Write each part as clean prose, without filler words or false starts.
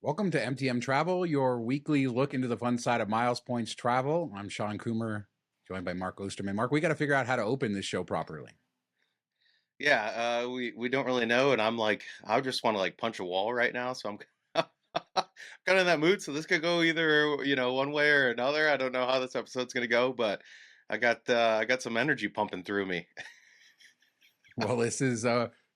Welcome to MTM Travel, your weekly look into the fun side of miles, points, travel. I'm Sean Coomer, joined by Mark Osterman. Mark, we got to figure out how to open this show properly. Yeah, we don't really know, and I'm like, I just want to like punch a wall right now, so I'm kind of in that mood. So this could go either, one way or another. I don't know how this episode's gonna go, but I got some energy pumping through me. Well, this is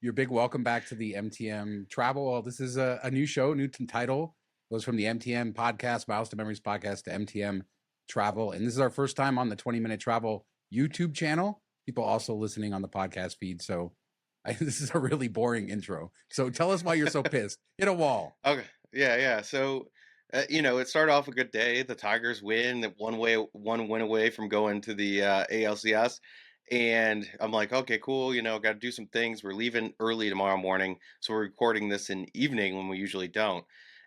your big welcome back to the MTM Travel. Well, this is a new show, new title. Goes from the MTM podcast, Miles to Memories podcast, to MTM Travel. And this is our first time on the 20-minute travel YouTube channel. People also listening on the podcast feed. So this is a really boring intro. So tell us why you're so pissed. Hit a wall. Okay, yeah. So, it started off a good day. The Tigers win. One win away from going to the ALCS. And I'm like, okay, cool. Got to do some things. We're leaving early tomorrow morning, so we're recording this in evening when we usually don't.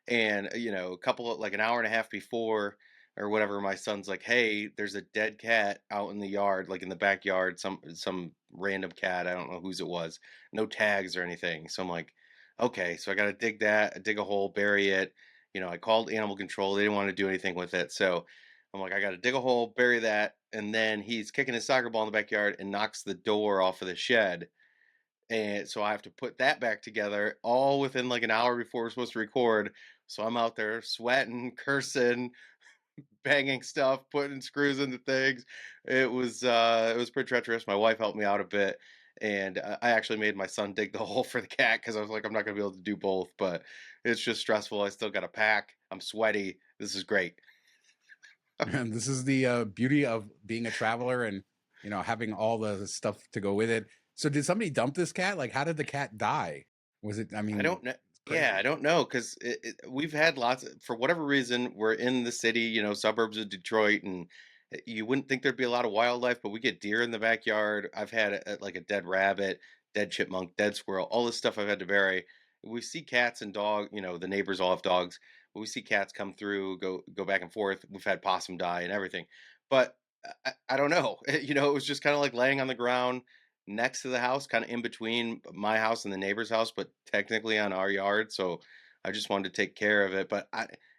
And a couple of like an hour and a half before or whatever, my son's like, "Hey, there's a dead cat out in the yard, like in the backyard. Some random cat. I don't know whose it was. No tags or anything." So I'm like, okay, so I got to dig a hole, bury it. I called animal control. They didn't want to do anything with it. So I'm like, I got to dig a hole, bury that. And then he's kicking his soccer ball in the backyard and knocks the door off of the shed. And so I have to put that back together all within like an hour before we're supposed to record. So I'm out there sweating, cursing, banging stuff, putting screws into things. It was pretty treacherous. My wife helped me out a bit, and I actually made my son dig the hole for the cat because I was like, I'm not gonna be able to do both. But it's just stressful. I still got to pack. I'm sweaty. This is great. And this is the beauty of being a traveler and having all the stuff to go with it. So did somebody dump this cat? Like, how did the cat die? Was it? I I mean, don't know. it's Yeah, I crazy. don't know because we've had for whatever reason, we're in the city, suburbs of Detroit, and you wouldn't think there'd be a lot of wildlife, but we get deer in the backyard. I've had like a dead rabbit, dead chipmunk, dead squirrel, all this stuff I've had to bury. We see cats and dog, the neighbors all have dogs, but we see cats come through, go back and forth. We've had possum die and everything, but I don't know. It was just kind of like laying on the ground next to the house, kind of in between my house and the neighbor's house, but technically on our yard. So I just wanted to take care of it. But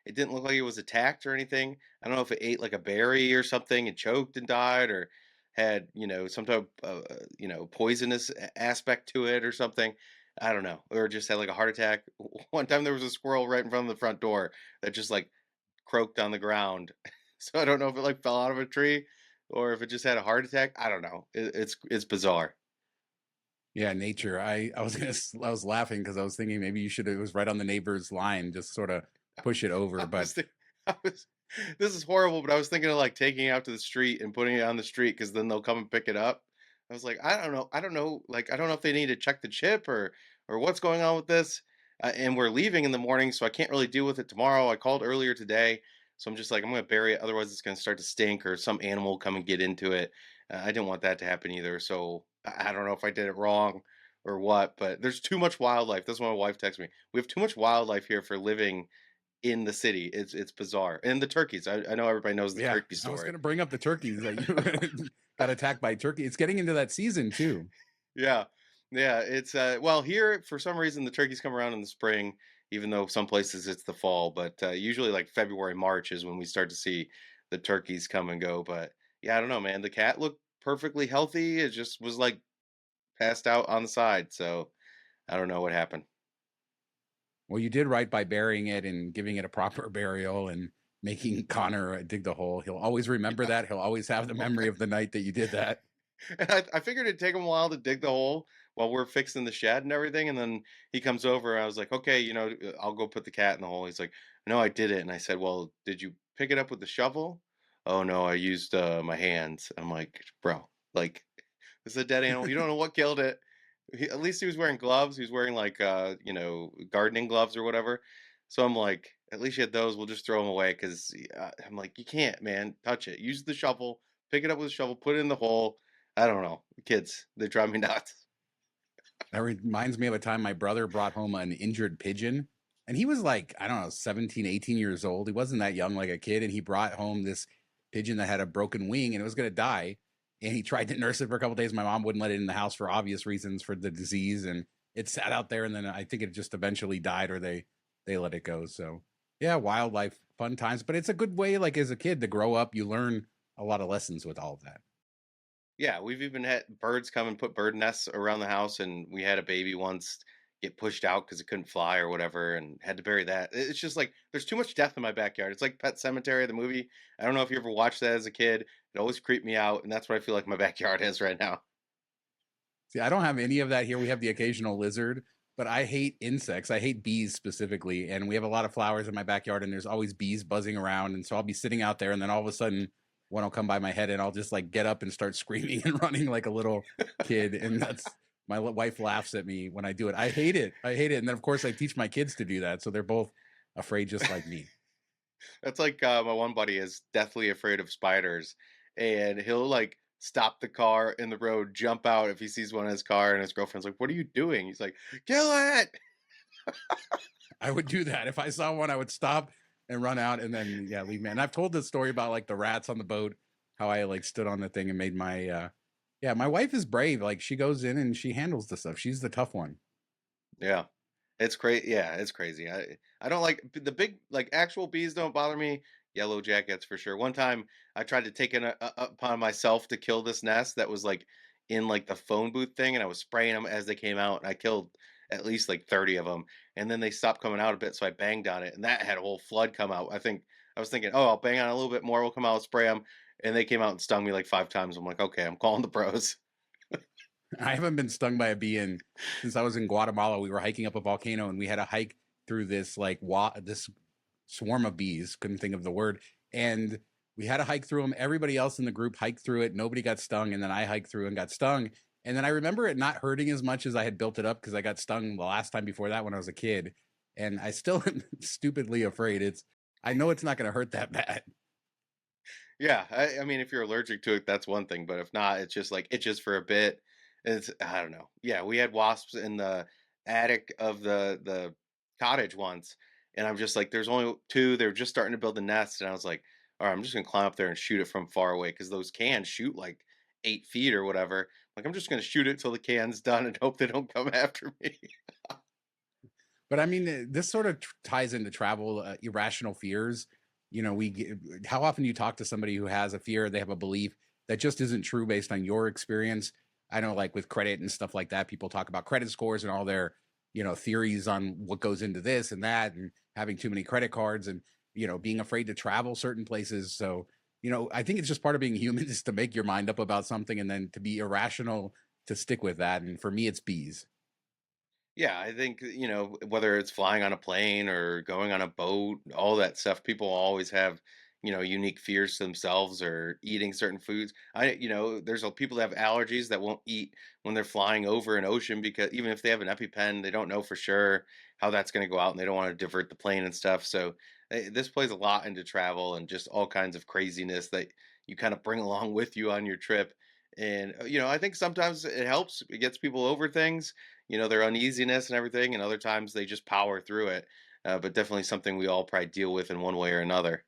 it didn't look like it was attacked or anything. I don't know if it ate like a berry or something and choked and died, or had some type of poisonous aspect to it or something. I don't know, or just had like a heart attack. One time there was a squirrel right in front of the front door that just like croaked on the ground. So I don't know if it like fell out of a tree or if it just had a heart attack. I don't know. It's bizarre. Yeah, nature. I was laughing because I was thinking maybe you should. It was right on the neighbor's line, just sort of push it over. I But was, think, I was. This is horrible, but I was thinking of like taking it out to the street and putting it on the street because then they'll come and pick it up. I was like, I don't know. I don't know. Like, I don't know if they need to check the chip or what's going on with this. And we're leaving in the morning, so I can't really deal with it tomorrow. I called earlier today, so I'm just like, I'm gonna bury it. Otherwise, it's gonna start to stink, or some animal come and get into it. I didn't want that to happen either. So I don't know if I did it wrong or what, but there's too much wildlife. That's what my wife texted me. We have too much wildlife here for living in the city. It's bizarre. And the turkeys. I know everybody knows the yeah, turkey I was story. going to bring up the turkeys that you got attacked by turkey. It's getting into that season too. Yeah. Yeah, it's well, here for some reason the turkeys come around in the spring, even though some places it's the fall, but usually like February, March is when we start to see the turkeys come and go. But yeah, I don't know, man. The cat looked perfectly healthy. It just was like passed out on the side. So I don't know what happened. Well, you did right by burying it and giving it a proper burial and making Connor dig the hole. He'll always remember Yeah. that. He'll always have the memory of the night that you did that. And I figured it'd take him a while to dig the hole while we're fixing the shed and everything. And then he comes over. I was like, okay, I'll go put the cat in the hole. He's like, no, I did it. And I said, well, did you pick it up with the shovel? Oh, no, I used my hands. I'm like, bro, like, this is a dead animal. You don't know what killed it. At least he was wearing gloves. He was wearing like, gardening gloves or whatever. So I'm like, at least you had those. We'll just throw them away because I'm like, you can't, man, touch it. Use the shovel, pick it up with a shovel, put it in the hole. I don't know. Kids, they drive me nuts. That reminds me of a time my brother brought home an injured pigeon. And he was like, I don't know, 17, 18 years old. He wasn't that young, like a kid. And he brought home this pigeon that had a broken wing and it was going to die. And he tried to nurse it for a couple days. My mom wouldn't let it in the house for obvious reasons for the disease. And it sat out there. And then I think it just eventually died or they let it go. So Yeah, wildlife, fun times, but it's a good way, like as a kid, to grow up. You learn a lot of lessons with all of that. Yeah, we've even had birds come and put bird nests around the house, and we had a baby once get pushed out because it couldn't fly or whatever, and had to bury that. It's just like there's too much death in my backyard. It's like Pet Cemetery, the movie. I don't know if you ever watched that as a kid. It always creeped me out, and that's what I feel like my backyard is right now. See, I don't have any of that here. We have the occasional lizard, but I hate insects. I hate bees specifically. And we have a lot of flowers in my backyard, and there's always bees buzzing around. And so I'll be sitting out there, and then all of a sudden, one will come by my head, and I'll just like get up and start screaming and running like a little kid. And that's my wife laughs at me when I do it. I hate it. I hate it. And then, of course, I teach my kids to do that. So they're both afraid just like me. That's like my one buddy is deathly afraid of spiders, and he'll like stop the car in the road, jump out if he sees one in his car, and his girlfriend's like, "What are you doing?" He's like, "Kill it!" I would do that. If I saw one, I would stop and run out and then yeah, leave me. And I've told this story about like the rats on the boat, how I like stood on the thing and made my yeah, my wife is brave. Like she goes in and she handles the stuff. She's the tough one. Yeah. It's crazy. Yeah, it's crazy. I don't like the big like actual bees don't bother me. Yellow jackets for sure. One time I tried to take it upon myself to kill this nest that was like in like the phone booth thing, and I was spraying them as they came out, and I killed at least like 30 of them, and then they stopped coming out a bit, so I banged on it, and that had a whole flood come out. I was thinking, oh, I'll bang on it a little bit more, we'll come out, spray them, and they came out and stung me like 5 times. I'm like, okay, I'm calling the pros. I haven't been stung by a bee in since I was in Guatemala. We were hiking up a volcano and we had to hike through this like this swarm of bees. Couldn't think of the word. And we had to hike through them. Everybody else in the group hiked through it. Nobody got stung. And then I hiked through and got stung. And then I remember it not hurting as much as I had built it up because I got stung the last time before that when I was a kid. And I still am stupidly afraid. I know it's not going to hurt that bad. Yeah, I mean, if you're allergic to it, that's one thing, but if not, it's just like itches for a bit. It's I don't know. Yeah, we had wasps in the attic of the cottage once, and I'm just like, there's only two. They're just starting to build the nest, and I was like, all right, I'm just gonna climb up there and shoot it from far away because those cans shoot like 8 feet or whatever. Like I'm just gonna shoot it till the can's done and hope they don't come after me. But I mean, this sort of ties into travel, irrational fears. You know, how often do you talk to somebody who has a fear, they have a belief that just isn't true based on your experience? I know, like with credit and stuff like that, people talk about credit scores and all their, theories on what goes into this and that, and having too many credit cards and, being afraid to travel certain places. So, I think it's just part of being human is to make your mind up about something and then to be irrational to stick with that. And for me, it's bees. Yeah, I think, whether it's flying on a plane or going on a boat, all that stuff, people always have, unique fears to themselves or eating certain foods. There's people that have allergies that won't eat when they're flying over an ocean because even if they have an EpiPen, they don't know for sure how that's going to go out and they don't want to divert the plane and stuff. So this plays a lot into travel and just all kinds of craziness that you kind of bring along with you on your trip. And, I think sometimes it helps. It gets people over things, their uneasiness and everything, and other times they just power through it. But definitely something we all probably deal with in one way or another.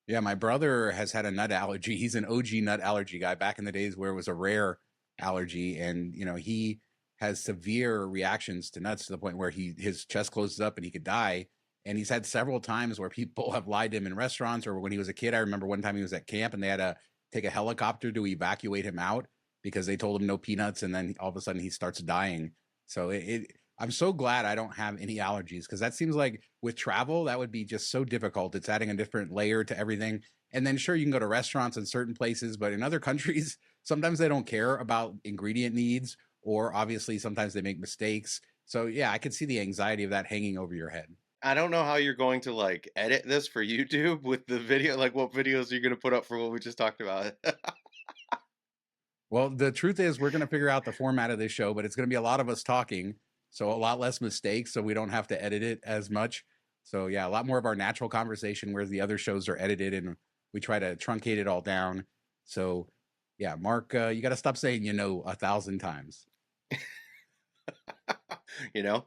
Yeah, my brother has had a nut allergy. He's an OG nut allergy guy back in the days where it was a rare allergy. And, he has severe reactions to nuts to the point where his chest closes up and he could die. And he's had several times where people have lied to him in restaurants or when he was a kid. I remember one time he was at camp and they had to take a helicopter to evacuate him out because they told him no peanuts. And then all of a sudden he starts dying. So I'm so glad I don't have any allergies because that seems like with travel, that would be just so difficult. It's adding a different layer to everything. And then sure, you can go to restaurants in certain places, but in other countries, sometimes they don't care about ingredient needs, or obviously sometimes they make mistakes. So yeah, I could see the anxiety of that hanging over your head. I don't know how you're going to like edit this for YouTube with the video. Like, what videos are you going to put up for what we just talked about? Well, the truth is, we're going to figure out the format of this show, but it's going to be a lot of us talking. So a lot less mistakes. So we don't have to edit it as much. So yeah, a lot more of our natural conversation, whereas the other shows are edited and we try to truncate it all down. So yeah, Mark, you got to stop saying, 1,000 times. you know?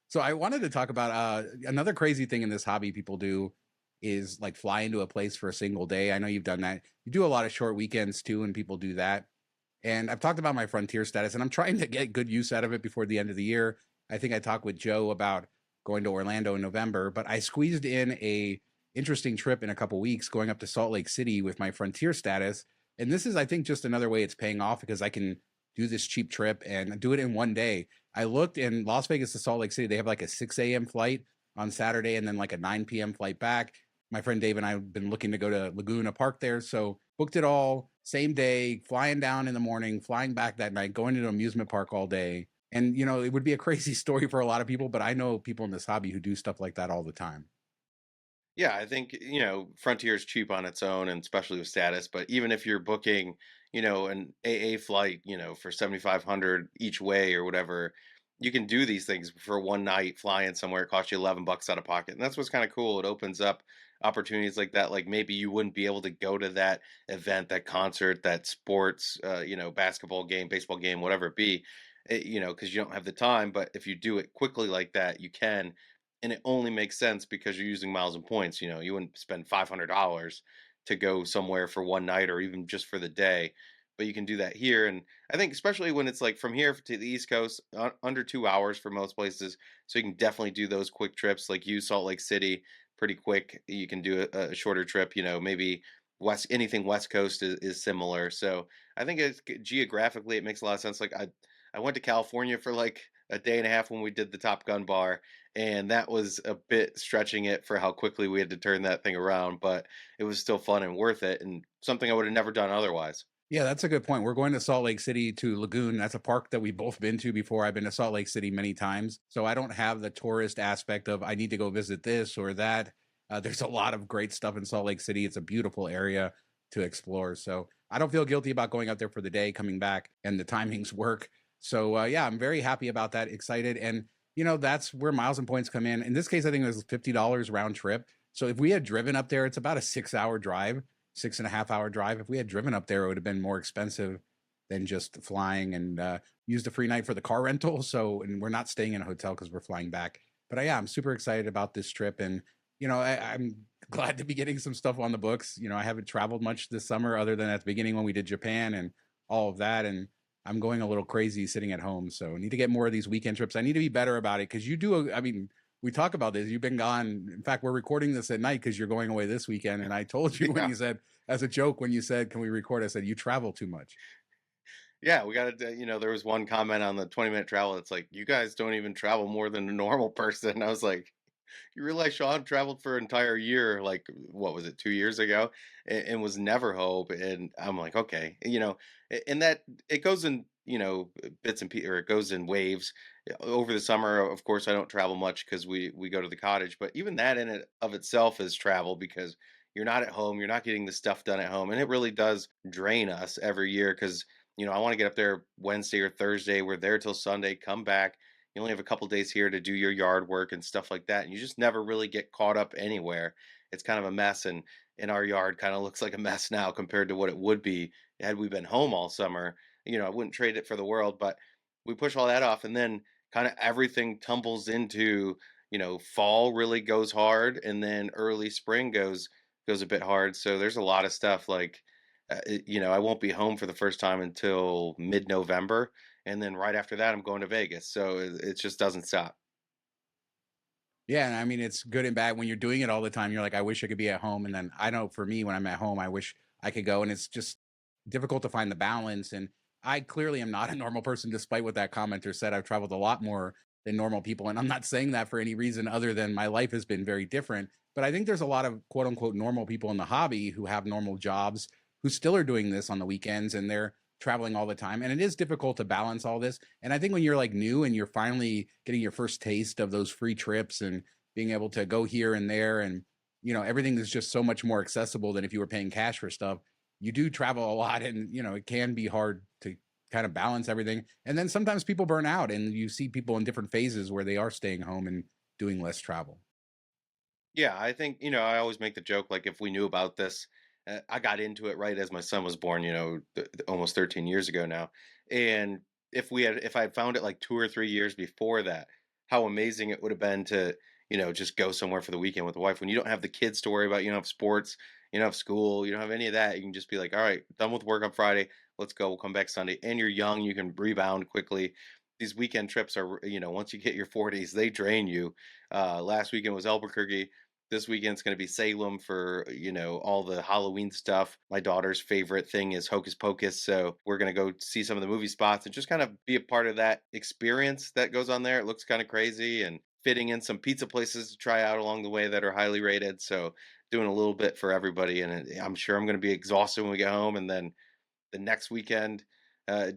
So I wanted to talk about another crazy thing in this hobby people do is like fly into a place for a single day. I know you've done that. You do a lot of short weekends too, and people do that. And I've talked about my frontier status, and I'm trying to get good use out of it before the end of the year. I think I talked with Joe about going to Orlando in November, but I squeezed in a interesting trip in a couple weeks going up to Salt Lake City with my Frontier status. And this is, I think, just another way it's paying off because I can do this cheap trip and do it in one day. I looked in Las Vegas to Salt Lake City, they have like a 6 a.m. flight on Saturday and then like a 9 p.m. flight back. My friend Dave and I have been looking to go to Laguna Park there. So booked it all same day, flying down in the morning, flying back that night, going to an amusement park all day. And, it would be a crazy story for a lot of people, but I know people in this hobby who do stuff like that all the time. Yeah, I think, Frontier is cheap on its own and especially with status, but even if you're booking, an AA flight, for 7,500 each way or whatever, you can do these things for one night flying somewhere. It costs you 11 bucks out of pocket. And that's what's kind of cool. It opens up opportunities like that. Like maybe you wouldn't be able to go to that event, that concert, that sports, basketball game, baseball game, whatever it be, because you don't have the time. But if you do it quickly like that, you can, and it only makes sense because you're using miles and points. You wouldn't spend $500 to go somewhere for one night or even just for the day, but you can do that here. And I think especially when it's like from here to the East Coast, under 2 hours for most places, so you can definitely do those quick trips. Like you, Salt Lake City, pretty quick. You can do a shorter trip. Maybe anything West Coast is similar. So I think geographically it makes a lot of sense. Like I went to California for like a day and a half when we did the Top Gun bar, and that was a bit stretching it for how quickly we had to turn that thing around, but it was still fun and worth it and something I would have never done otherwise. Yeah, that's a good point. We're going to Salt Lake City to Lagoon. That's a park that we've both been to before. I've been to Salt Lake City many times. So I don't have the tourist aspect of I need to go visit this or that. There's a lot of great stuff in Salt Lake City. It's a beautiful area to explore. So I don't feel guilty about going out there for the day, coming back, and the timings work. So yeah, I'm very happy about that, excited. And, that's where miles and points come in. In this case, I think it was $50 round trip. So if we had driven up there, it's about a 6 hour drive, 6.5 hour drive. If we had driven up there, it would have been more expensive than just flying, and used a free night for the car rental. So, and we're not staying in a hotel because we're flying back. But yeah, I'm super excited about this trip. And, I'm glad to be getting some stuff on the books. I haven't traveled much this summer other than at the beginning when we did Japan and all of that. And I'm going a little crazy sitting at home. So I need to get more of these weekend trips. I need to be better about it because you do. I mean, we talk about this. You've been gone. In fact, we're recording this at night because you're going away this weekend. And I told you when Yeah. you said, as a joke, when you said, "Can we record?" I said, "You travel too much." Yeah, we got to, there was one comment on the 20-minute travel. It's like, you guys don't even travel more than a normal person. I was like, you realize Sean traveled for an entire year, like what was it, 2 years ago, and was never home. And I'm like, okay, and that it goes in, bits and pieces, or it goes in waves. Over the summer, of course, I don't travel much because we go to the cottage. But even that in it of itself is travel because you're not at home, you're not getting the stuff done at home, and it really does drain us every year because I want to get up there Wednesday or Thursday. We're there till Sunday, come back, you only have a couple days here to do your yard work and stuff like that, and you just never really get caught up anywhere. It's kind of a mess, and our yard kind of looks like a mess now compared to what it would be had we been home all summer. I wouldn't trade it for the world, but we push all that off, and then kind of everything tumbles into, fall really goes hard, and then early spring goes a bit hard. So there's a lot of stuff like, I won't be home for the first time until mid-November, and then right after that, I'm going to Vegas. So it just doesn't stop. Yeah, and I mean, it's good and bad when you're doing it all the time. You're like, I wish I could be at home. And then I know for me, when I'm at home, I wish I could go. And it's just difficult to find the balance. And I clearly am not a normal person, despite what that commenter said. I've traveled a lot more than normal people. And I'm not saying that for any reason other than my life has been very different. But I think there's a lot of quote unquote normal people in the hobby who have normal jobs who still are doing this on the weekends and they're traveling all the time. And it is difficult to balance all this. And I think when you're like new and you're finally getting your first taste of those free trips and being able to go here and there, and everything is just so much more accessible than if you were paying cash for stuff. You do travel a lot, and it can be hard to kind of balance everything. And then sometimes people burn out, and you see people in different phases where they are staying home and doing less travel. Yeah, I think, I always make the joke like if we knew about this, I got into it right as my son was born, almost 13 years ago now. And if I had found it like 2 or 3 years before that, how amazing it would have been to, just go somewhere for the weekend with the wife when you don't have the kids to worry about, you don't have sports, you don't have school, you don't have any of that. You can just be like, all right, done with work on Friday, let's go. We'll come back Sunday. And you're young, you can rebound quickly. these weekend trips are, once you get your 40s, they drain you. Last weekend was Albuquerque. This weekend's going to be Salem for, all the Halloween stuff. My daughter's favorite thing is Hocus Pocus. So we're going to go see some of the movie spots and just kind of be a part of that experience that goes on there. It looks kind of crazy, and fitting in some pizza places to try out along the way that are highly rated. So doing a little bit for everybody. And I'm sure I'm going to be exhausted when we get home. And then the next weekend,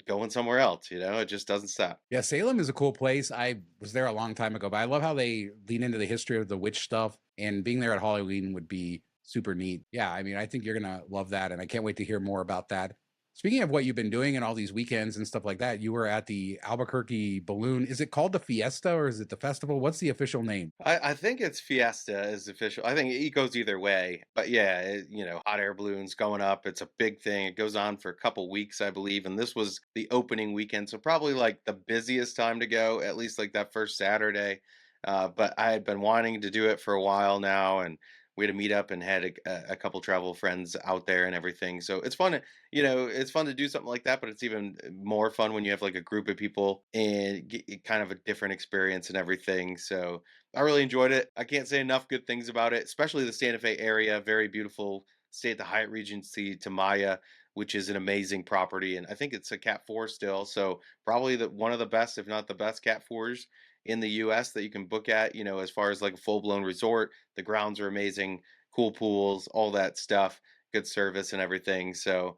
going somewhere else, it just doesn't stop. Yeah, Salem is a cool place. I was there a long time ago, but I love how they lean into the history of the witch stuff, and being there at Halloween would be super neat. Yeah, I mean, I think you're going to love that, and I can't wait to hear more about that. Speaking of what you've been doing and all these weekends and stuff like that, you were at the Albuquerque Balloon. Is it called the Fiesta or is it the festival? What's the official name? I think it's Fiesta is official. I think it goes either way. But yeah, hot air balloons going up. It's a big thing. It goes on for a couple weeks, I believe. And this was the opening weekend. So probably like the busiest time to go, at least like that first Saturday. But I had been wanting to do it for a while now. And we had a meet up and had a couple travel friends out there and everything. So it's fun. It's fun to do something like that, but it's even more fun when you have like a group of people and get kind of a different experience and everything. So I really enjoyed it. I can't say enough good things about it, especially the Santa Fe area. Very beautiful. Stay at the Hyatt Regency Tamaya, which is an amazing property, and I think it's a Cat 4 still. So probably one of the best, if not the best, Cat 4s in the U.S. that you can book at. As far as like a full blown resort, the grounds are amazing, cool pools, all that stuff, good service and everything. So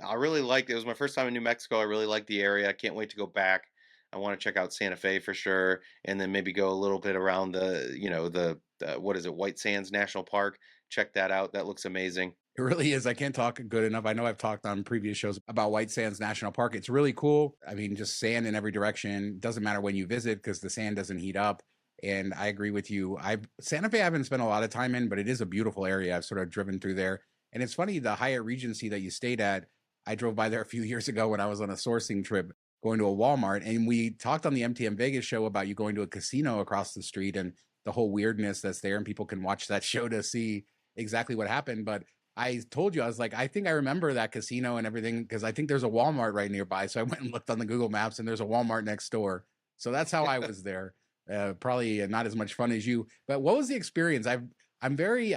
I really liked it. It was my first time in New Mexico. I really liked the area. I can't wait to go back. I want to check out Santa Fe for sure, and then maybe go a little bit around the what is it, White Sands National Park. Check that out. That looks amazing. It really is. I can't talk good enough. I know I've talked on previous shows about White Sands National Park. It's really cool. I mean, just sand in every direction. Doesn't matter when you visit because the sand doesn't heat up. And I agree with you. Santa Fe I haven't spent a lot of time in, but it is a beautiful area. I've sort of driven through there. And it's funny, the Hyatt Regency that you stayed at, I drove by there a few years ago when I was on a sourcing trip going to a Walmart. And we talked on the MTM Vegas show about you going to a casino across the street and the whole weirdness that's there. And people can watch that show to see exactly what happened. But I told you, I was like, I think I remember that casino and everything because I think there's a Walmart right nearby. So I went and looked on the Google Maps and there's a Walmart next door. So that's how I was there. Probably not as much fun as you, but what was the experience? I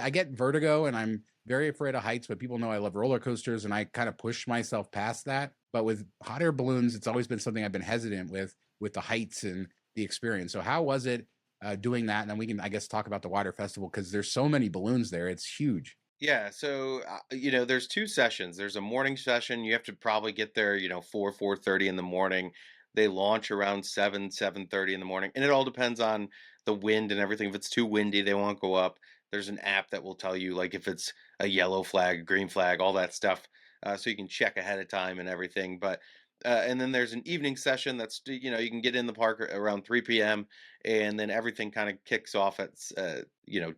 get vertigo and I'm very afraid of heights, but people know I love roller coasters and I kind of push myself past that. But with hot air balloons, it's always been something I've been hesitant with the heights and the experience. So how was it doing that? And then we can, I guess, talk about the water festival because there's so many balloons there. It's huge. Yeah, so there's two sessions. There's a morning session. You have to probably get there, 4:30 in the morning. They launch around 7:30 in the morning, and it all depends on the wind and everything. If it's too windy, they won't go up. There's an app that will tell you like if it's a yellow flag, green flag, all that stuff, so you can check ahead of time and everything. But and then there's an evening session that's you can get in the park around 3 p.m. and then everything kind of kicks off at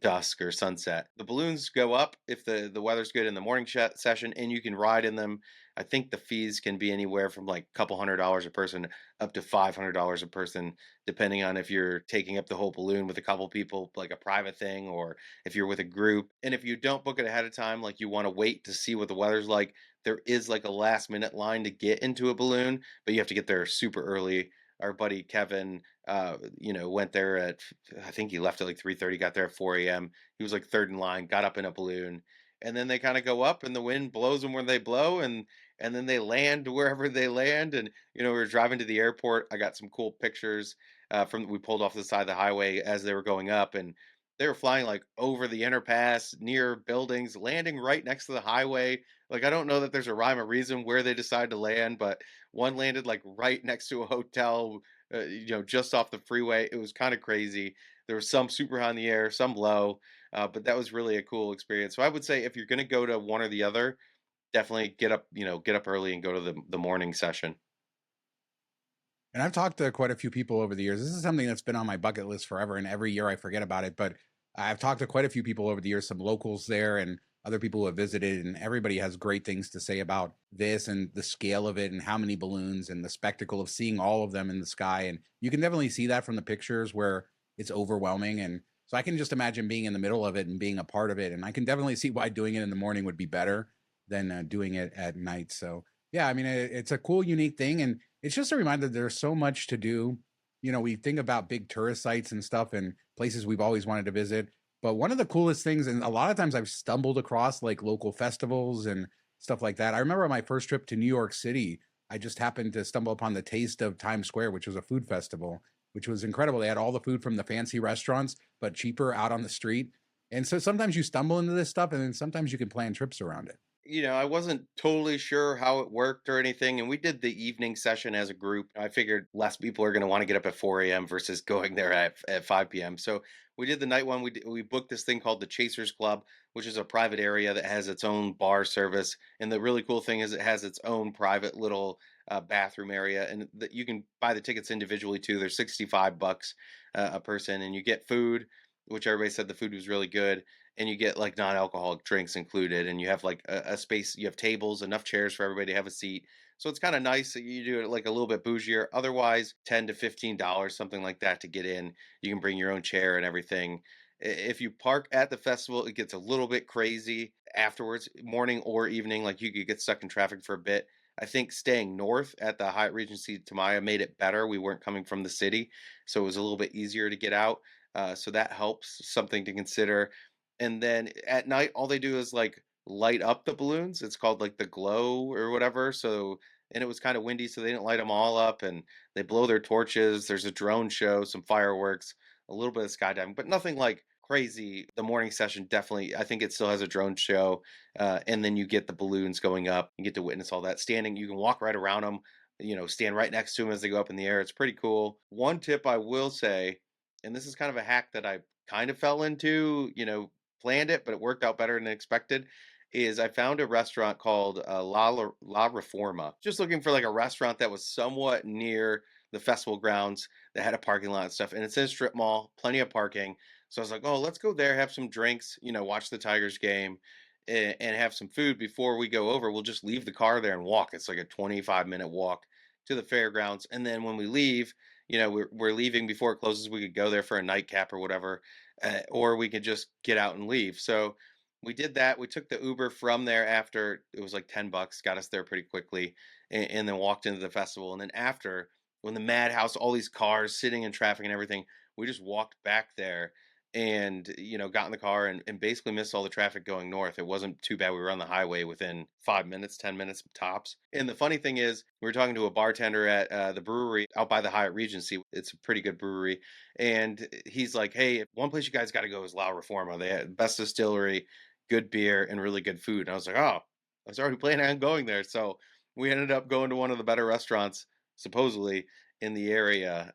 dusk or sunset. The balloons go up if the weather's good in the morning session, and you can ride in them. I think the fees can be anywhere from like a couple $100 a person up to $500 a person, depending on if you're taking up the whole balloon with a couple people, like a private thing, or if you're with a group. And if you don't book it ahead of time, like you want to wait to see what the weather's like, there is like a last minute line to get into a balloon, but you have to get there super early. Our buddy Kevin, went there at, I think he left at like 3:30, got there at 4 a.m. He was like third in line, got up in a balloon, and then they kind of go up, and the wind blows them where they blow, and then they land wherever they land. And we were driving to the airport. I got some cool pictures from we pulled off the side of the highway as they were going up, and they were flying like over the interpass, near buildings, landing right next to the highway. Like I don't know that there's a rhyme or reason where they decided to land, but one landed like right next to a hotel, just off the freeway. It was kind of crazy. There was some super high in the air, some low, but that was really a cool experience. So I would say if you're going to go to one or the other, definitely get up early and go to the morning session. And I've talked to quite a few people over the years. This is something that's been on my bucket list forever, and every year I forget about it. But I've talked to quite a few people over the years, some locals there and other people who have visited, and everybody has great things to say about this and the scale of it and how many balloons and the spectacle of seeing all of them in the sky. And you can definitely see that from the pictures where it's overwhelming. And so I can just imagine being in the middle of it and being a part of it. And I can definitely see why doing it in the morning would be better than doing it at night. So yeah, I mean, it's a cool, unique thing. And it's just a reminder that there's so much to do. We think about big tourist sites and stuff and places we've always wanted to visit. But one of the coolest things, and a lot of times I've stumbled across like local festivals and stuff like that. I remember on my first trip to New York City, I just happened to stumble upon the Taste of Times Square, which was a food festival, which was incredible. They had all the food from the fancy restaurants, but cheaper out on the street. And so sometimes you stumble into this stuff, and then sometimes you can plan trips around it. I wasn't totally sure how it worked or anything. And we did the evening session as a group. I figured less people are going to want to get up at 4 a.m. versus going there at 5 p.m. So we did the night one. We booked this thing called the Chasers Club, which is a private area that has its own bar service. And the really cool thing is it has its own private little bathroom area, and that you can buy the tickets individually too. They're $65 a person, and you get food, which everybody said the food was really good, and you get like non-alcoholic drinks included, and you have like a space, you have tables, enough chairs for everybody to have a seat. So it's kind of nice that you do it like a little bit bougier. Otherwise, $10 to $15, something like that, to get in. You can bring your own chair and everything. If you park at the festival, it gets a little bit crazy afterwards, morning or evening. Like you could get stuck in traffic for a bit. I think staying north at the Hyatt Regency Tamaya made it better. We weren't coming from the city, so it was a little bit easier to get out. So that helps, something to consider. And then at night, all they do is like light up the balloons. It's called like the glow or whatever. So, and it was kind of windy, so they didn't light them all up, and they blow their torches. There's a drone show, some fireworks, a little bit of skydiving, but nothing like crazy. The morning session definitely, I think it still has a drone show. And then you get the balloons going up. You get to witness all that standing. You can walk right around them, stand right next to them as they go up in the air. It's pretty cool. One tip I will say, and this is kind of a hack that I kind of fell into, planned it, but it worked out better than expected. Is I found a restaurant called La Reforma. Just looking for like a restaurant that was somewhat near the festival grounds, that had a parking lot and stuff. And it's in a strip mall, plenty of parking. So I was like, oh, let's go there, have some drinks, watch the Tigers game, and have some food before we go over. We'll just leave the car there and walk. It's like a 25-minute walk to the fairgrounds. And then when we leave, we're leaving before it closes. We could go there for a nightcap or whatever, or we could just get out and leave. So we did that. We took the Uber from there after. It was like $10, got us there pretty quickly, and then walked into the festival. And then after, when the madhouse, all these cars sitting in traffic and everything, we just walked back there and got in the car, and basically missed all the traffic going north. It wasn't too bad. We were on the highway within 5 minutes, 10 minutes tops. And the funny thing is, we were talking to a bartender at the brewery out by the Hyatt Regency. It's a pretty good brewery, and he's like, hey, one place you guys got to go is La Reforma. They had best distillery, good beer, and really good food. And I was like, oh, I was already planning on going there. So we ended up going to one of the better restaurants, supposedly, in the area,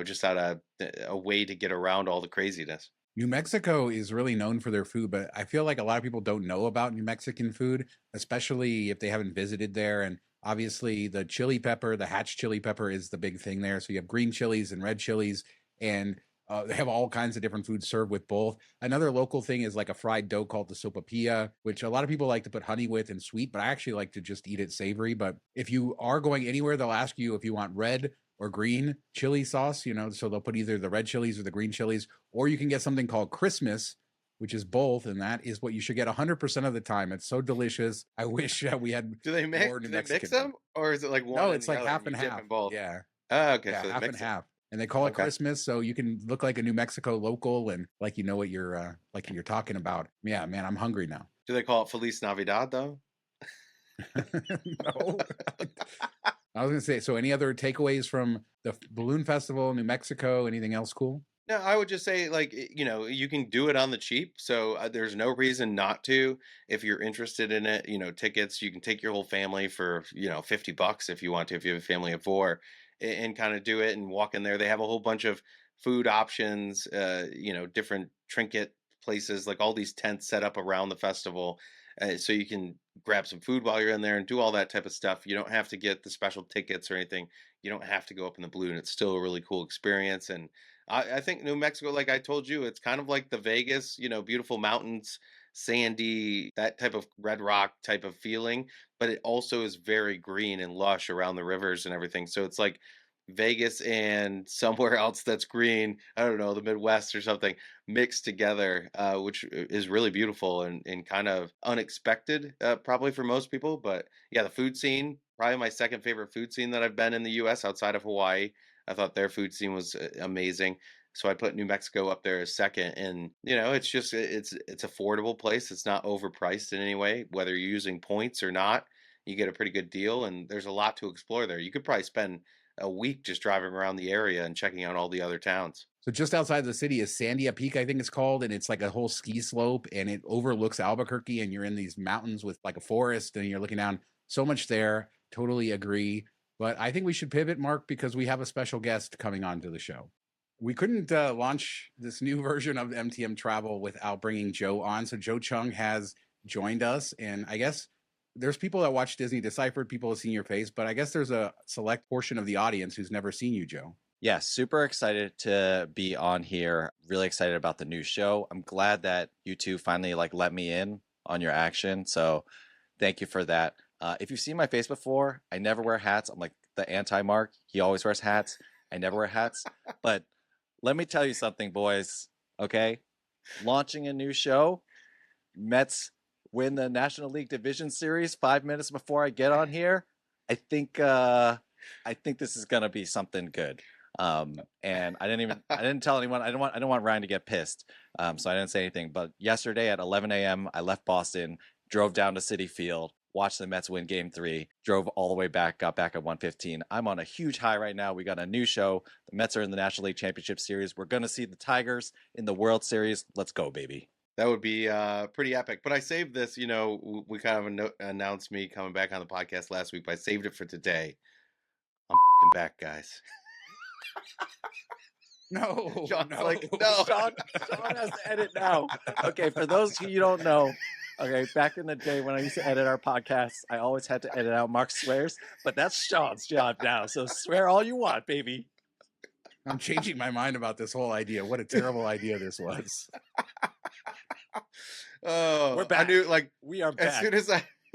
just out of a way to get around all the craziness. New Mexico is really known for their food, but I feel like a lot of people don't know about New Mexican food, especially if they haven't visited there. And obviously, the chili pepper, the hatch chili pepper, is the big thing there. So you have green chilies and red chilies, and they have all kinds of different foods served with both. Another local thing is like a fried dough called the sopapilla, which a lot of people like to put honey with and sweet, but I actually like to just eat it savory. But if you are going anywhere, they'll ask you if you want red or green chili sauce, so they'll put either the red chilies or the green chilies, or you can get something called Christmas, which is both, and that is what you should get 100% of the time. It's so delicious. I wish we had Do they mix? more New Do they mix Mexican. them, or is it like one No, and it's the like other, half and and you dip half. in both? Yeah, Oh, okay, yeah, so they half and mix it. half. And they call it Okay. Christmas, so you can look like a New Mexico local and like you know what you're talking about. Yeah, man, I'm hungry now. Do they call it Feliz Navidad though? No. I was gonna say, so any other takeaways from the balloon festival, New Mexico? Anything else cool? No, I would just say, like, you can do it on the cheap, so there's no reason not to. If you're interested in it, tickets, you can take your whole family for, $50 if you want to, if you have a family of four, and kind of do it and walk in there. They have a whole bunch of food options, different trinket places, like all these tents set up around the festival. So you can grab some food while you're in there and do all that type of stuff. You don't have to get the special tickets or anything. You don't have to go up in the balloon. It's still a really cool experience. And I think New Mexico, like I told you, it's kind of like the Vegas, beautiful mountains, sandy, that type of red rock type of feeling, but it also is very green and lush around the rivers and everything. So it's like Vegas and somewhere else that's green, I don't know, the Midwest or something, mixed together, which is really beautiful and kind of unexpected, probably for most people. But yeah, the food scene, probably my second favorite food scene that I've been in the US outside of Hawaii. I thought their food scene was amazing. So I put New Mexico up there as second, and it's just it's affordable place. It's not overpriced in any way, whether you're using points or not. You get a pretty good deal, and there's a lot to explore there. You could probably spend a week just driving around the area and checking out all the other towns. So just outside the city is Sandia Peak, I think it's called, and it's like a whole ski slope, and it overlooks Albuquerque, and you're in these mountains with like a forest, and you're looking down. So much there. Totally agree. But I think we should pivot, Mark, because we have a special guest coming on to the show. We couldn't launch this new version of MTM Travel without bringing Joe on. So Joe Cheung has joined us, and I guess there's people that watch Disney Deciphered, people have seen your face, but I guess there's a select portion of the audience who's never seen you, Joe. Yeah, super excited to be on here. Really excited about the new show. I'm glad that you two finally let me in on your action. So thank you for that. If you've seen my face before, I never wear hats. I'm like the anti-Mark. He always wears hats. I never wear hats. But let me tell you something, boys. Okay, launching a new show. Mets win the National League Division Series 5 minutes before I get on here. I think this is gonna be something good. And I didn't tell anyone. I don't want Ryan to get pissed. So I didn't say anything. But yesterday at 11 a.m., I left Boston, drove down to Citi Field, watched the Mets win Game 3, drove all the way back, got back at 1:15. I'm on a huge high right now. We got a new show. The Mets are in the National League Championship Series. We're gonna see the Tigers in the World Series. Let's go, baby. That would be pretty epic. But I saved this. We kind of announced me coming back on the podcast last week, but I saved it for today. I'm back, guys. No, Sean's no. like, no. Sean has to edit now. Okay, for those who you don't know, okay, back in the day when I used to edit our podcasts, I always had to edit out Mark swears, but that's Sean's job now. So swear all you want, baby. I'm changing my mind about this whole idea. What a terrible idea this was. Oh, We're back. I knew, we are back.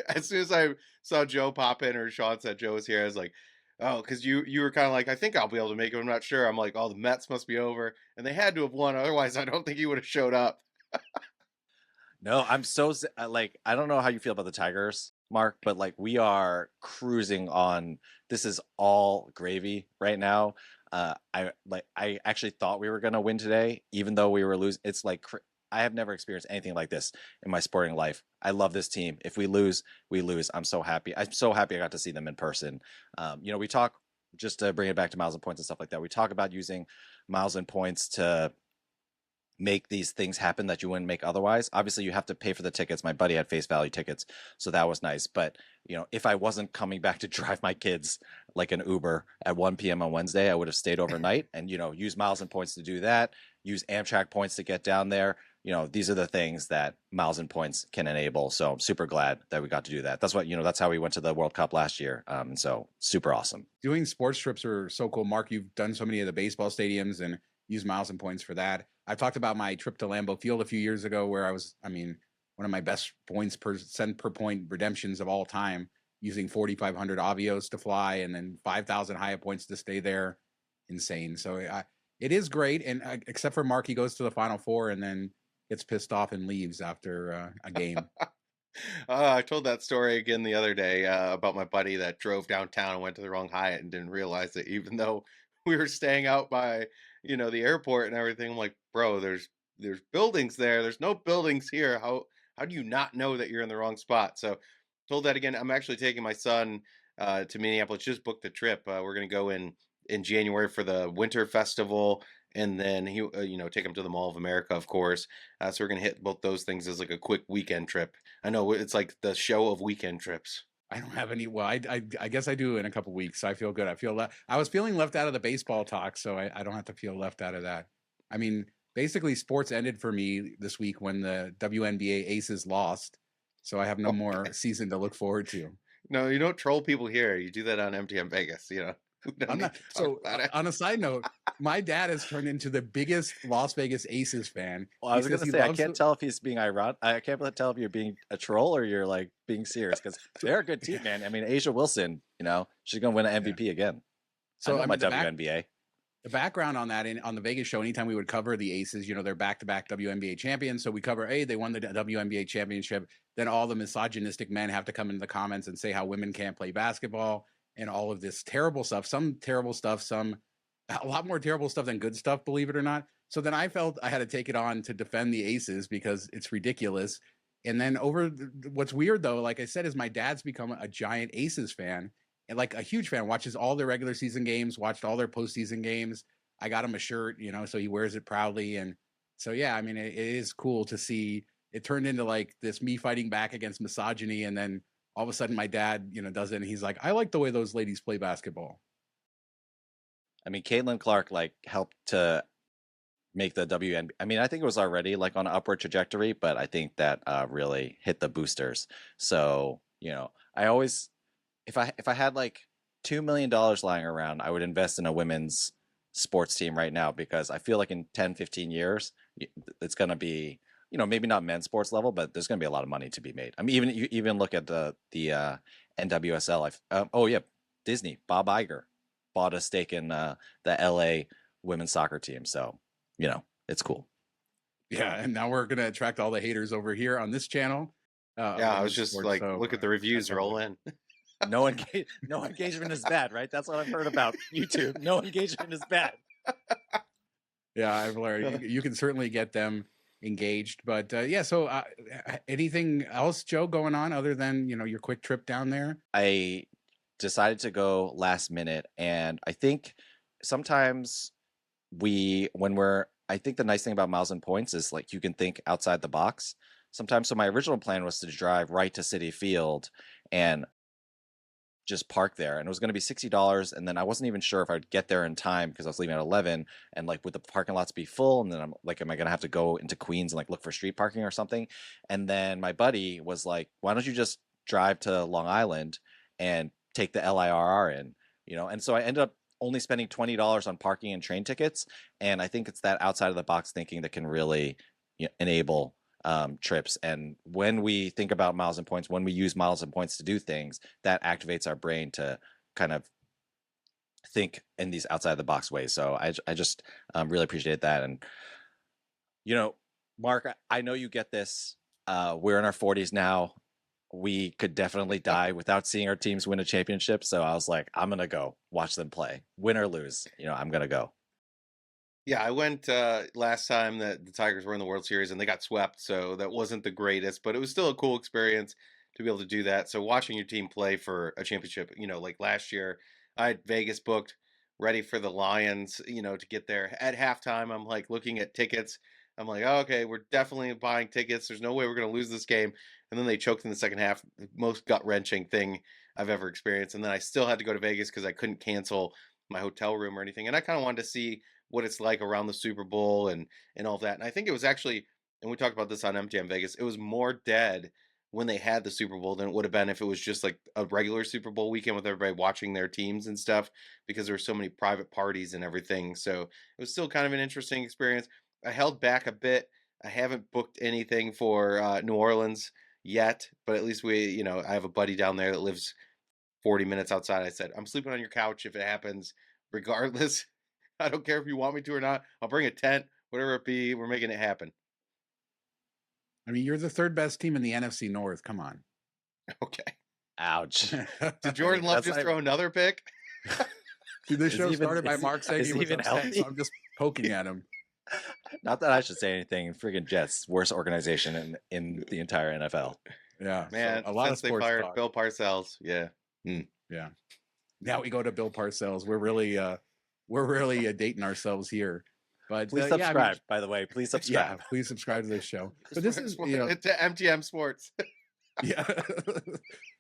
As soon as I saw Joe pop in, or Sean said Joe was here, I was like, oh, because you were kind of like, I think I'll be able to make it. I'm not sure. I'm like, oh, the Mets must be over, and they had to have won. Otherwise, I don't think he would have showed up. No, I'm so I don't know how you feel about the Tigers, Mark, but we are cruising on. This is all gravy right now. I actually thought we were gonna win today, even though we were losing. It's I have never experienced anything like this in my sporting life. I love this team. If we lose, we lose. I'm so happy. I'm so happy I got to see them in person. We talk, just to bring it back to miles and points and stuff like that. We talk about using miles and points to make these things happen that you wouldn't make otherwise. Obviously, you have to pay for the tickets. My buddy had face value tickets, so that was nice. But if I wasn't coming back to drive my kids like an Uber at 1 p.m. on Wednesday, I would have stayed overnight and use miles and points to do that. Use Amtrak points to get down there. These are the things that miles and points can enable. So I'm super glad that we got to do that. That's what that's how we went to the World Cup last year. So super awesome. Doing sports trips are so cool. Mark, you've done so many of the baseball stadiums and used miles and points for that. I've talked about my trip to Lambeau Field a few years ago where I was, one of my best points per point redemptions of all time, using 4,500 Avios to fly and then 5,000 Hyatt points to stay there. Insane. So it is great. And except for Mark, he goes to the Final Four and then gets pissed off and leaves after a game. I told that story again the other day about my buddy that drove downtown and went to the wrong Hyatt and didn't realize that even though we were staying out by the airport and everything, I'm like, bro, there's buildings there. There's no buildings here. How do you not know that you're in the wrong spot? So told that again. I'm actually taking my son to Minneapolis. Just booked the trip. We're gonna go in January for the winter festival, and then he take him to the Mall of America, of course. So we're gonna hit both those things as like a quick weekend trip. I know it's like the show of weekend trips. I don't have any. Well, I guess I do in a couple weeks. So I feel good. I was feeling left out of the baseball talk, so I don't have to feel left out of that. Basically, sports ended for me this week when the WNBA Aces lost, so I have no more season to look forward to. No, you don't troll people here. You do that on MTM Vegas. I'm not. So on a side note, my dad has turned into the biggest Las Vegas Aces fan. Well, I was going to say, I can't tell if he's being ironic. I can't tell if you're being a troll or you're being serious, because they're a good team, man. Asia Wilson, she's going to win an MVP again. So I'm my WNBA. The background on that on the Vegas show, anytime we would cover the Aces, they're back-to-back WNBA champions. So we cover, they won the WNBA championship. Then all the misogynistic men have to come into the comments and say how women can't play basketball and all of this terrible stuff. Some terrible stuff, a lot more terrible stuff than good stuff, believe it or not. So then I felt I had to take it on to defend the Aces because it's ridiculous. And then what's weird though, like I said, is my dad's become a giant Aces fan. And like a huge fan, watches all their regular season games, watched all their postseason games. I got him a shirt, so he wears it proudly. And so, yeah, I mean, it is cool to see it turned into like this me fighting back against misogyny. And then all of a sudden my dad, does it. And he's like, I like the way those ladies play basketball. I mean, Caitlin Clark like helped to make the WNBA. I mean, I think it was already like on an upward trajectory, but I think that really hit the boosters. So, I always, if I had like $2 million lying around, I would invest in a women's sports team right now, because I feel like in 10, 15 years, it's going to be, maybe not men's sports level, but there's going to be a lot of money to be made. I mean, even look at the NWSL. Oh yeah, Disney, Bob Iger bought a stake in the LA women's soccer team. So, it's cool. Yeah. And now we're going to attract all the haters over here on this channel. I was just like, look at the reviews roll in. No engagement is bad, right? That's what I've heard about YouTube. No engagement is bad. Yeah, I've learned you can certainly get them engaged, but yeah. So, anything else, Joe, going on other than your quick trip down there? I decided to go last minute, and I think sometimes I think the nice thing about Miles and Points is like you can think outside the box sometimes. So my original plan was to drive right to Citi Field and just park there, and it was going to be $60, and then I wasn't even sure if I'd get there in time because I was leaving at 11, and like would the parking lots be full, and then I'm like, am I going to have to go into Queens and like look for street parking or something? And then my buddy was like, why don't you just drive to Long Island and take the LIRR in, and so I ended up only spending $20 on parking and train tickets, and I think it's that outside of the box thinking that can really enable trips. And when we think about miles and points, when we use miles and points to do things, that activates our brain to kind of think in these outside the box ways. So I just really appreciate that. And Mark, I know you get this. We're in our 40s now. We could definitely die without seeing our teams win a championship. So I was like, I'm gonna go watch them play, win or lose. I'm gonna go. Yeah, I went last time that the Tigers were in the World Series and they got swept, so that wasn't the greatest, but it was still a cool experience to be able to do that. So watching your team play for a championship, like last year, I had Vegas booked, ready for the Lions, to get there. At halftime, I'm like looking at tickets. I'm like, oh, okay, we're definitely buying tickets. There's no way we're going to lose this game. And then they choked in the second half, the most gut-wrenching thing I've ever experienced. And then I still had to go to Vegas because I couldn't cancel my hotel room or anything. And I kind of wanted to see what it's like around the Super Bowl and all of that. And I think it was actually, and we talked about this on MTM Vegas, it was more dead when they had the Super Bowl than it would have been if it was just like a regular Super Bowl weekend with everybody watching their teams and stuff, because there were so many private parties and everything. So it was still kind of an interesting experience. I held back a bit. I haven't booked anything for New Orleans yet, but at least I have a buddy down there that lives 40 minutes outside. I said, I'm sleeping on your couch if it happens, regardless. I don't care if you want me to or not. I'll bring a tent, whatever it be. We're making it happen. I mean, you're the third best team in the NFC North. Come on. Okay. Ouch. Did Jordan Love just throw another pick? Dude, this show started by Mark saying he was even upset, healthy? so I'm just poking at him. Not that I should say anything. Friggin' Jets, worst organization in the entire NFL. Yeah, man. So a lot of since sports they fired talk. Bill Parcells, yeah. Yeah. Now we go to Bill Parcells. We're really dating ourselves here. But please subscribe. By the way, please subscribe. Yeah, please subscribe to this show. But this is to MTM Sports. Yeah.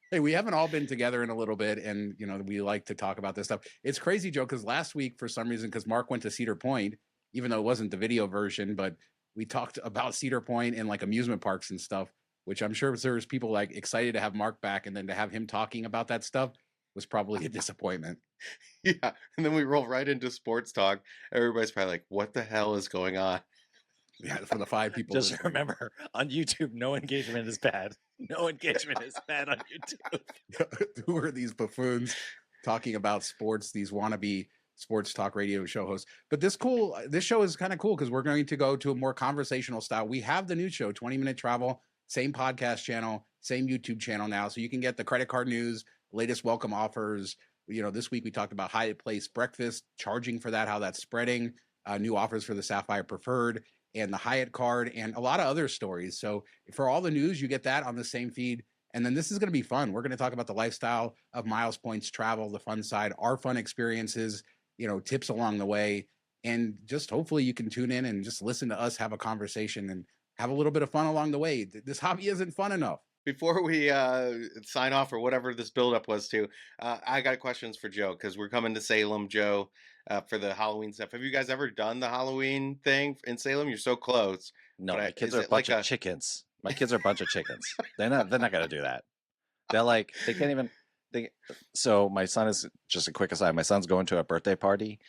Hey, we haven't all been together in a little bit, and we like to talk about this stuff. It's crazy, Joe, because last week, for some reason, because Mark went to Cedar Point, even though it wasn't the video version, but we talked about Cedar Point and like amusement parks and stuff, which I'm sure there's people like excited to have Mark back, and then to have him talking about that stuff was probably a disappointment. Yeah, and then we roll right into sports talk. Everybody's probably like, "What the hell is going on?" Yeah, for the 5 people. Just remember, on YouTube, no engagement is bad. No engagement is bad on YouTube. Who are these buffoons talking about sports? These wannabe sports talk radio show host. But this show is kind of cool because we're going to go to a more conversational style. We have the new show, 20-Minute Travel, same podcast channel, same YouTube channel now. So you can get the credit card news, latest welcome offers. This week we talked about Hyatt Place breakfast, charging for that, how that's spreading, new offers for the Sapphire Preferred and the Hyatt card, and a lot of other stories. So for all the news, you get that on the same feed. And then this is going to be fun. We're going to talk about the lifestyle of Miles Points travel, the fun side, our fun experiences, tips along the way. And just hopefully you can tune in and just listen to us have a conversation and have a little bit of fun along the way. This hobby isn't fun enough. Before we sign off or whatever this buildup was to, I got questions for Joe because we're coming to Salem, Joe, for the Halloween stuff. Have you guys ever done the Halloween thing in Salem? You're so close. No, my kids are a bunch of chickens. My kids are a bunch of chickens. They're not gonna do that. They can't even. So my son is, just a quick aside, my son's going to a birthday party,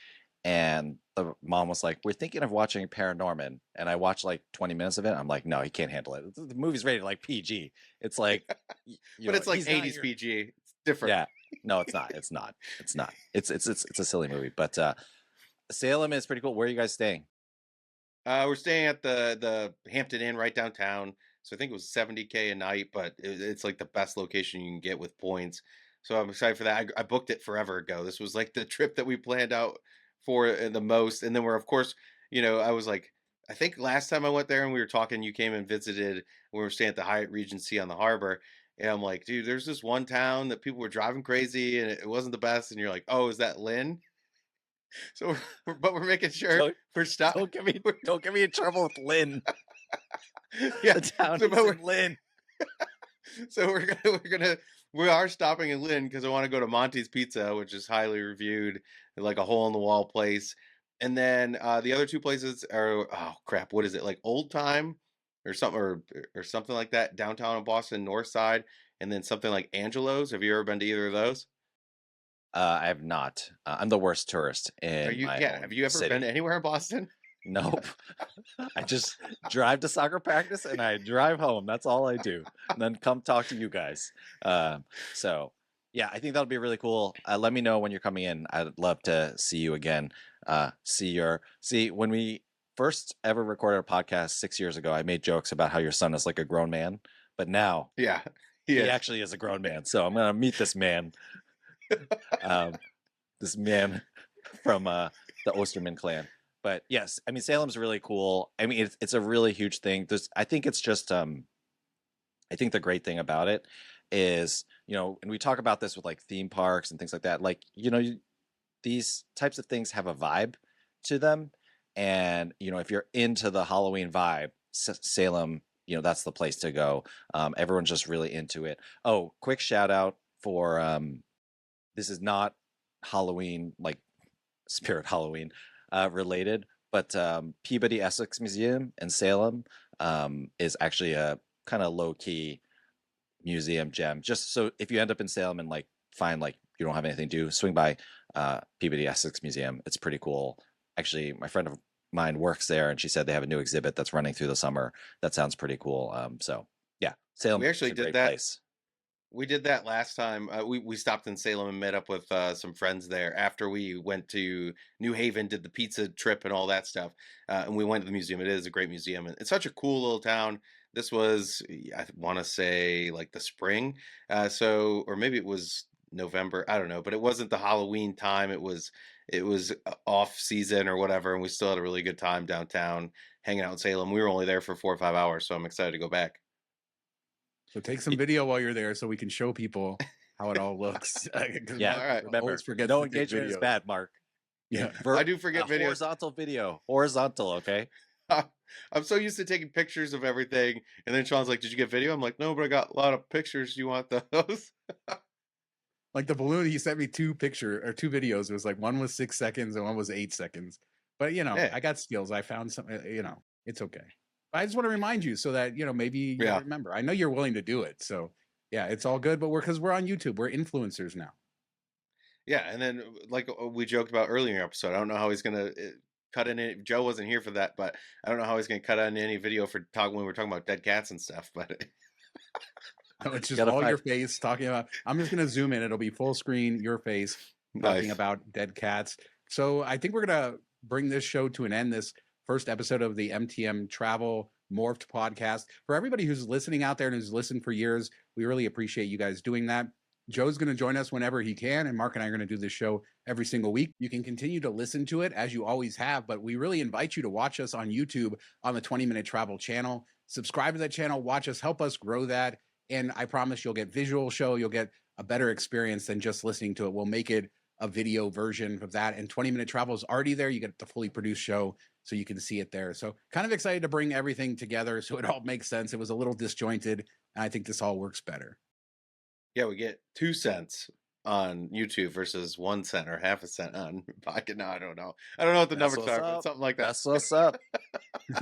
and the mom was like, "We're thinking of watching Paranorman," and I watched like 20 minutes of it. I'm like, "No, he can't handle it. The movie's rated like PG. It's like, but it's like 80s PG. It's different." Yeah, no, it's not. It's not. It's a silly movie. But Salem is pretty cool. Where are you guys staying? We're staying at the Hampton Inn right downtown. So I think it was $70K a night, but it's like the best location you can get with points. So I'm excited for that. I booked it forever ago. This was like the trip that we planned out for the most. And then we're, of course, I was like, I think last time I went there and we were talking, you came and visited. We were staying at the Hyatt Regency on the harbor. And I'm like, dude, there's this one town that people were driving crazy and it wasn't the best. And you're like, oh, is that Lynn? So, but we're making sure we're stopping. Don't get me in trouble with Lynn. Yeah, the town is in Lynn. So we are stopping in Lynn because I want to go to Monty's Pizza, which is highly reviewed, like a hole in the wall place. And then the other two places are, oh crap, what is it, like Old Time or something or something like that, downtown in Boston, North Side, and then something like Angelo's. Have you ever been to either of those? I have not. I'm the worst tourist in have you ever city. been anywhere in Boston? Nope. I just drive to soccer practice and I drive home. That's all I do. And then come talk to you guys. So yeah, I think that'll be really cool. Let me know when you're coming in. I'd love to see you again. See, when we first ever recorded a podcast 6 years ago, I made jokes about how your son is like a grown man, but now he actually is a grown man. So I'm gonna meet this man. This man from the Osterman clan. But yes, I mean, Salem's really cool. I mean, it's a really huge thing. I think it's just, I think the great thing about it is, and we talk about this with like theme parks and things like that. Like, these types of things have a vibe to them. And, if you're into the Halloween vibe, Salem, that's the place to go. Everyone's just really into it. Oh, quick shout out for, this is not Halloween, like Spirit Halloween, related, but Peabody Essex Museum in Salem is actually a kind of low-key museum gem. Just so if you end up in Salem and like find like you don't have anything to do, swing by Peabody Essex Museum. It's pretty cool. Actually, my friend of mine works there, and she said they have a new exhibit that's running through the summer. That sounds pretty cool. So yeah, Salem. We actually did that. Place. We did that last time. We stopped in Salem and met up with some friends there after we went to New Haven, did the pizza trip and all that stuff. And we went to the museum. It is a great museum. And it's such a cool little town. This was, I want to say, like the spring. Or maybe it was November. I don't know. But it wasn't the Halloween time. It was off season or whatever. And we still had a really good time downtown hanging out in Salem. We were only there for 4 or 5 hours. So I'm excited to go back. So take some video while you're there so we can show people how it all looks. Yeah, all right. Remember, no engagement is bad, Mark. Yeah, I do forget video. Horizontal video. Horizontal, okay? I'm so used to taking pictures of everything. And then Sean's like, did you get video? I'm like, no, but I got a lot of pictures. You want those? Like the balloon, he sent me 2 videos. It was like one was 6 seconds and one was 8 seconds. But, I got skills. I found something, it's okay. I just want to remind you so that, maybe you remember. I know you're willing to do it. So, yeah, it's all good. But because we're on YouTube. We're influencers now. Yeah. And then, like we joked about earlier in the episode, I don't know how he's going to cut in it. Joe wasn't here for that, but I don't know how he's going to cut in any video when we're talking about dead cats and stuff. But it's just all your face talking about. I'm just going to zoom in. It'll be full screen, your face talking about dead cats. So I think we're going to bring this show to an end, this first episode of the MTM Travel Morphed podcast. For everybody who's listening out there and who's listened for years, we really appreciate you guys doing that. Joe's going to join us whenever he can, and Mark and I are going to do this show every single week. You can continue to listen to it as you always have, but we really invite you to watch us on YouTube on the 20-Minute Travel channel. Subscribe to that channel, watch us, help us grow that, and I promise you'll get visual show, you'll get a better experience than just listening to it. We'll make it a video version of that, and 20-Minute Travel is already there. You get the fully produced show, so you can see it there. So kind of excited to bring everything together so it all makes sense. It was a little disjointed, and I think this all works better. Yeah, we get 2 cents on YouTube versus 1 cent or half a cent on podcast. No, I don't know. I don't know what the That's numbers what's are, but up. something like that. That's what's up.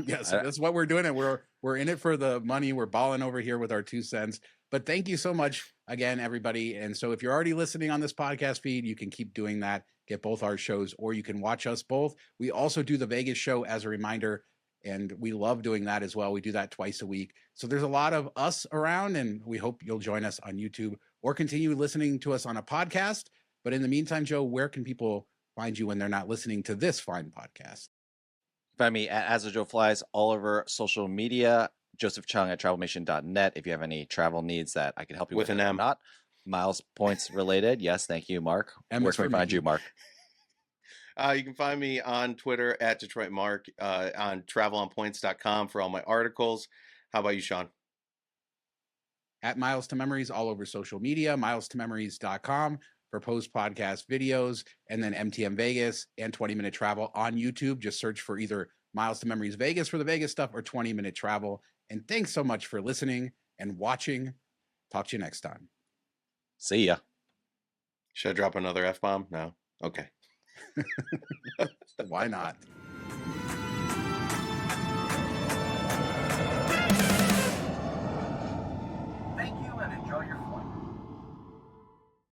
Yeah, so that's what we're doing, and we're in it for the money. We're balling over here with our 2 cents. But thank you so much again, everybody. And so if you're already listening on this podcast feed, you can keep doing that. Get both our shows, or you can watch us both. We also do the Vegas show as a reminder, and we love doing that as well. We do that twice a week. So there's a lot of us around, and we hope you'll join us on YouTube or continue listening to us on a podcast. But in the meantime, Joe, where can people find you when they're not listening to this fine podcast? Find me at As the Joe Flies all over social media. Joseph Cheung at travelmission.net. If you have any travel needs that I can help you With an or M. not, miles points related. Yes, thank you, Mark. M Where is can we for find me. you, Mark? You can find me on Twitter at Detroit Mark, on travelonpoints.com for all my articles. How about you, Sean? At Miles to Memories all over social media, milestomemories.com for post-podcast videos, and then MTM Vegas and 20-Minute Travel on YouTube. Just search for either Miles to Memories Vegas for the Vegas stuff or 20-Minute Travel. And thanks so much for listening and watching. Talk to you next time. See ya. Should I drop another F-bomb? No? Okay. Why not?